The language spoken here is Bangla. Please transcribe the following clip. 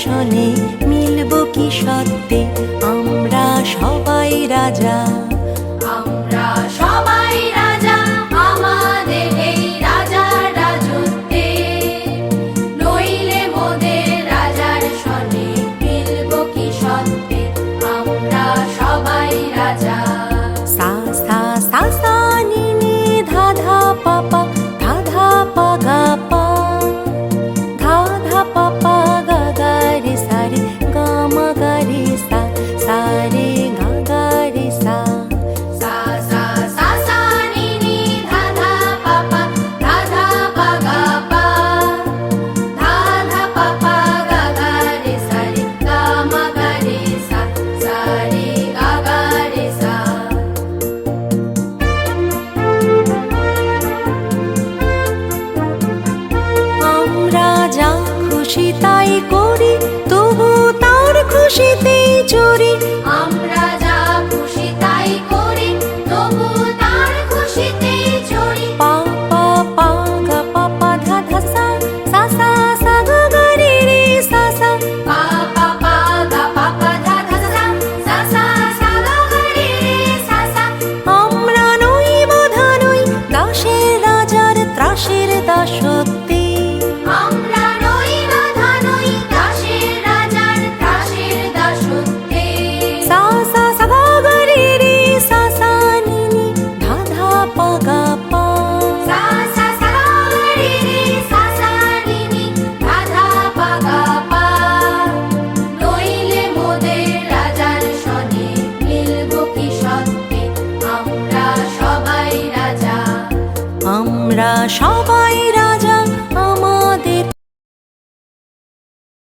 শোনে মিলব কি সত্যে আমরা সবাই রাজা। আমরা সবাই রাজা আমাদের এই রাজার রাজত্বে, নইলে মোদের রাজার শোনে মিলব কি সত্যে আমরা সবাই রাজা। সা সা সা সা নি নি ধা ধা পা পা ধা ধা পা গা পা ধা ধা পা পা গা গা রে সা রে গা মা গা রে সা সা রে গা গা রে সা। সা সা সা সা নি নি ধা ধা পা পা ধা ধা পা গা পা ধা ধা পা পা গা গা রে সা রে গা মা গা রে সা সা রে গা গা রে সা। আমরা যা খুশি তাই করি তবু তার খুশিতেই চড়ি। আমরা যা খুশি তাই করি তবু তার খুশিতেই চড়ি। পা পা পা গা পা পা ধা ধা সা সা সা সা গা গা রে রে সা সা। পা পা পা গা পা পা ধা ধা সা সা সা সা গা গা রে রে সা সা। আমরা নই বাধা নই দাসের রাজার ত্রাসের দাসত্বে। আমরা নই বাধা নই দাসের রাজার ত্রাসের দাসত্বে। সা সা সা গা গা রে রে সা সা নি নি ধা ধা পা গা পা। সা সা সা গা গা রে রে সা সা নি নি ধা ধা পা গা পা। নইলে মোদের রাজার শোনে মিলব কি সত্যে আমরা সবাই রাজা। আমরা সবাই